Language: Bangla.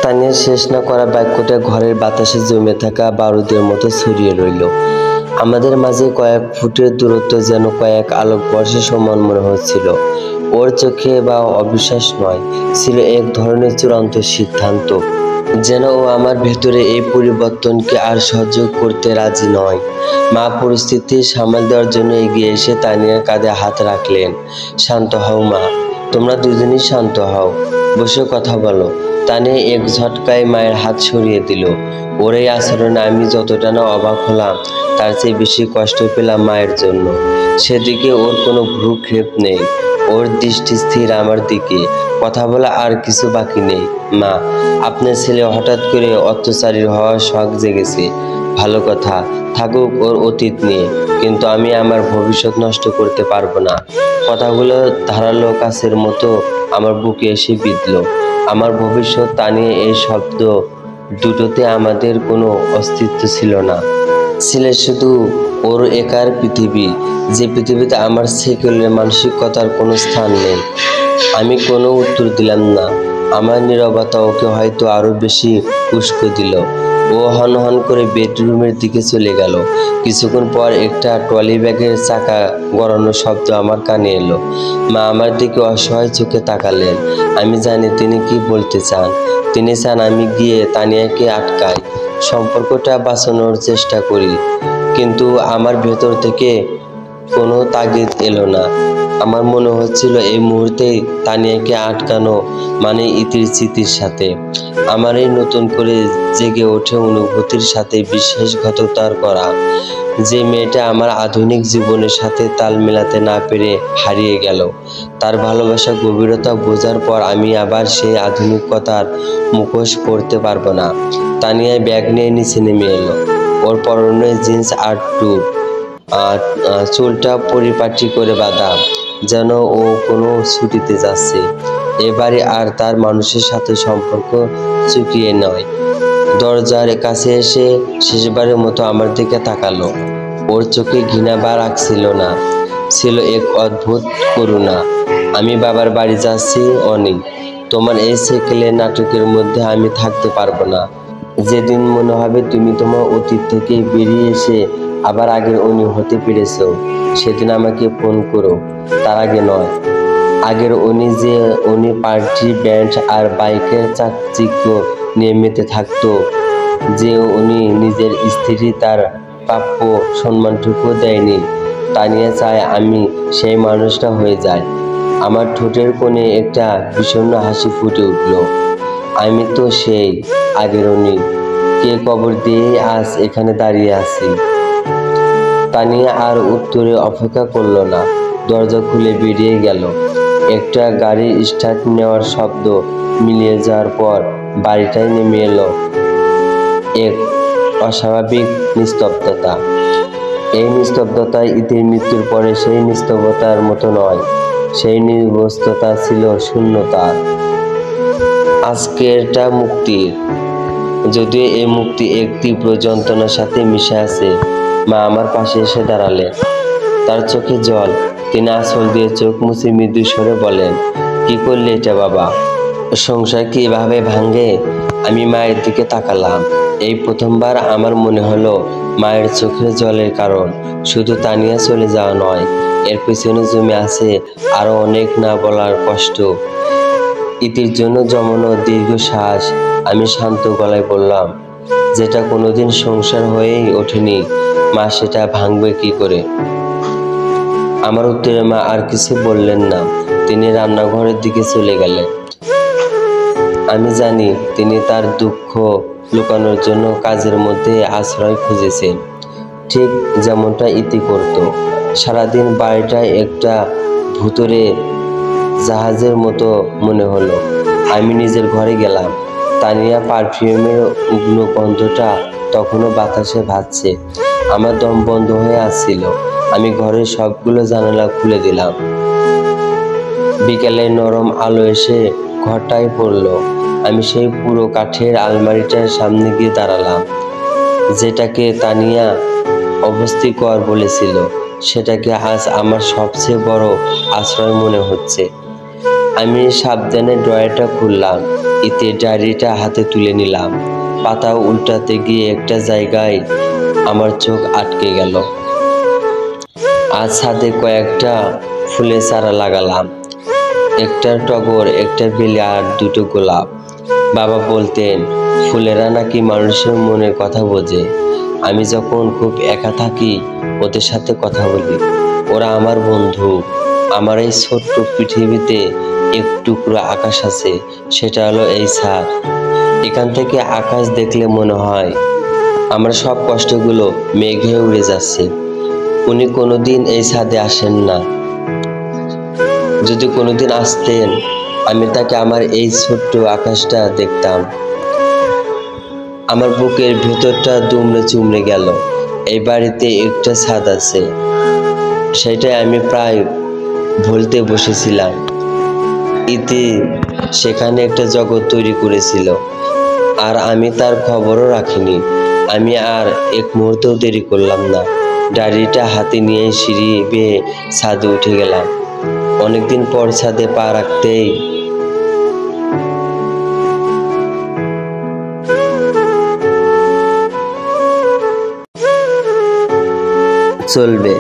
তানিয়ার শেষ না করা বাক্যটা ঘরের বাতাসে জমে থাকা বারুদের মতো ছড়িয়ে রইল। আমাদের মাঝে কয়েক ফুটের দূরত্ব যেন কয়েক আলোকবর্ষের সমান মনে হচ্ছিল। ওর চোখে বা অবিশ্বাস নয়, ছিল এক ধরনের চূড়ান্ত সিদ্ধান্ত, যেন ও আমার ভেতরে এই পরিবর্তনকে আর সহ্য করতে রাজি নয়। মা পরিস্থিতি সামাল দেওয়ার জন্য এগিয়ে এসে তানিয়ার কাঁধে হাত রাখলেন। শান্ত হও মা, তোমরা দুজনই শান্ত হও, বসে কথা বলো। তানিয়া এক ঝটকায় মায়ের হাত সরিয়ে দিল। ওর এই আচরণে আমি যতটা না অবাক হলাম, তার চেয়ে বেশি কষ্ট পেলাম মায়ের জন্য। সেদিকে ওর কোনো ভ্রুক্ষেপ নেই, ওর দৃষ্টি স্থির আমার দিকে। কথা বলা আর কিছু বাকি নেই। মা, আপনার ছেলে হঠাৎ করে অত্যাচারী হওয়ার শখ জেগেছে, ভালো কথা, থাকুক ওর অতীত নিয়ে, কিন্তু আমি আমার ভবিষ্যৎ নষ্ট করতে পারবো না। কথাগুলো ধারালো কাছের মতো আমার বুকে এসে বিঁধল। আমার ভবিষ্যৎ, তা নিয়ে এই শব্দ দুটোতে আমাদের কোনো অস্তিত্ব ছিল না। ছিল শুধু ওর একার পৃথিবী, যে পৃথিবীতে আমার সেকেলের মানসিকতার কোনো স্থান নেই। আমি কোনো উত্তর দিলাম না। আমার নীরবতা ওকে হয়তো আরো বেশি উস্কে দিল। ও হন করে বেডরুমের দিকে চলে গেল। কিছুক্ষণ পর একটা ট্রলি ব্যাগের চাকা গড়ানোর শব্দ আমার কানে এলো। মা আমার দিকে অসহায় চোখে তাকালেন। আমি জানি তিনি কি বলতে চান। তিনি চান আমি গিয়ে তানিয়াকে আটকাই, সম্পর্কটা বাঁচানোর চেষ্টা করি। কিন্তু আমার ভেতর থেকে কোনো তাগিদ এলো না। আমার মনে হচ্ছিল এই মুহূর্তে তানিয়াকে আটকানো মানে ইতির চিতির সাথে আমার এই নতুন করে জেগে ওঠে অনুভূতির সাথে বিশ্বাসঘাতকতা করা। যে মেয়েটা আমার আধুনিক জীবনের সাথে তাল মেলাতে না পেরে হারিয়ে গেল, তার ভালোবাসার গভীরতা বোঝার পর আমি আবার সেই আধুনিকতার মুখোশ পরতে পারবো না। তানিয়া ব্যাগ নিয়ে নিচে নেমে এলো। ওর পরনে জিন্স আর টুপ, চুলটা পরিপাটি করে বাঁধা, যেন ও কোনো ছুটিতে যাচ্ছে। এবারে আর তার মানুষের সাথে সম্পর্ক চুকিয়ে নয়। দরজার কাছে এসে শেষবারের মতো আমার দিকে তাকালো। ওর চোখে ঘৃণা বা রাগ ছিল না, ছিল এক অদ্ভুত করুণা। আমি বাবার বাড়ি যাচ্ছি অনি, তোমার এই সেকেলের নাটকের মধ্যে আমি থাকতে পারবো না। যেদিন মনে হবে তুমি তোমার অতীত থেকে বেরিয়ে এসে আবার আগের অনি হতে পেরেছ, সেদিন আমাকে ফোন করো। তার আগে নয়। আগের উনি যে উনি পার্টি ব্যান্ড আর বাইকের চাকচিক্য নিয়ে মেতে থাকতো, যে উনি নিজের স্ত্রী তার প্রাপ্য সম্মানটুকু দেয়নি, তানিয়া চায় আমি সেই মানুষটা হয়ে যাই। আমার ঠোঁটের কোণে একটা বিষণ্ণ হাসি ফুটে উঠল। আমি তো সেই আগের উনি, কে কবর দিয়ে আজ এখানে দাঁড়িয়ে আছি। তানিয়া আর উত্তরে অপেক্ষা করলো না, দরজা খুলে বেরিয়ে গেল। একটা গাড়ির স্টার্ট নেওয়ার শব্দ মিলিয়ে যাওয়ার পর বাড়িটায় নেমে এলো এক অস্বাভাবিক নিস্তব্ধতা। এই নিস্তব্ধতা ইতির মৃত্যুর পরে সেই নিস্তব্ধতার মতো নয়, সেই নির্বস্ততা ছিল শূন্যতার। আজকেরটা মুক্তির, যদিও এই মুক্তি এক তীব্র যন্ত্রণার সাথে মিশে আছে। মা আমার পাশে এসে দাঁড়ালেন, তার চোখে জল। তিনি আঁচল দিয়ে চোখ মুছে মৃদু স্বরে বলেন, কি করলে এটা বাবা? সংসার কি এভাবে ভাঙে? আমি মায়ের দিকে তাকালাম। এই প্রথমবার আমার মনে হলো মায়ের চোখের জলের কারণ শুধু তানিয়া চলে যাওয়া নয়, এর পেছনে জমে আছে আরো অনেক না বলার কষ্ট। ইতির জন্য জমানো দীর্ঘশ্বাস। আমি শান্ত গলায় বললাম, যেটা কোনোদিন সংসার হয়েই ওঠেনি মা, সেটা ভাঙবে কি করে? আমার উত্তরে মা আর কিছু বললেন না। তিনি রান্নাঘরের দিকে চলে গেলেন। আমি জানি তিনি তার দুঃখ লুকানোর জন্য কাজের মধ্যে আশ্রয় খুঁজেছেন, ঠিক যেমনটা ইতি করত। সারাদিন বাড়িটা একটা ভুতুরে জাহাজের মতো মনে হলো। আমি নিজের ঘরে গেলাম। তানিয়া পারফিউমের উগ্ন গন্ধটা তখনও বাতাসে ভাসছে। আমার দম বন্ধ হয়ে আসছিল। আমি ঘরের সবগুলো জানালা খুলে দিলাম। বিকেলের নরম আলো এসে ঘরটায় পড়ল। আমি সেই পুরো কাঠের আলমারিটার সামনে গিয়ে দাঁড়ালাম, যেটাকে তানিয়া অবস্থিকর বলেছিল, সেটাকে আজ আমার সবচেয়ে বড় আশ্রয় মনে হচ্ছে। আমি সাবধানে ড্রয়ারটা খুললাম, এতে ডায়েরিটা হাতে তুলে নিলাম। পাতা উল্টাতে গিয়ে একটা জায়গায় আমার চোখ আটকে গেল। আজ ছাদে কয়েকটা ফুলের চারা লাগালাম, একটা টগর, একটা বেলি আর দুটো গোলাপ। বাবা বলতেন ফুলেরা নাকি মানুষের মনের কথা বোঝে। আমি যখন খুব একা থাকি ওদের সাথে কথা বলি, ওরা আমার বন্ধু। আমার এই ছোট্ট পৃথিবীতে এক টুকরো আকাশ আছে, সেটা হলো এই ছাদ। এখান থেকে আকাশ দেখলে মনে হয় আমার সব কষ্টগুলো মেঘ হয়ে উড়ে যাচ্ছে। উনি কোনোদিন এই ছাদে আসেন না। যদি কোনোদিন আসতেন, আমি তাকে আমার এই ছোট্ট আকাশটা দেখতাম। আমার বুকের ভেতরটা দুমড়ে চুমড়ে গেল। এই বাড়িতে একটা ছাদ আছে, সেটাই আমি প্রায় ভুলতে বসেছিলাম। ইতি সেখানে একটা জগৎ তৈরি করেছিল, আর আমি তার খবরও রাখিনি। আমি আর এক মুহূর্তেও দেরি করলাম না। ডায়েরিটা হাতে নিয়ে সিঁড়ি বেয়ে ছাদে উঠে গেলাম। অনেকদিন পর ছাদে পা রাখতেই চলবে।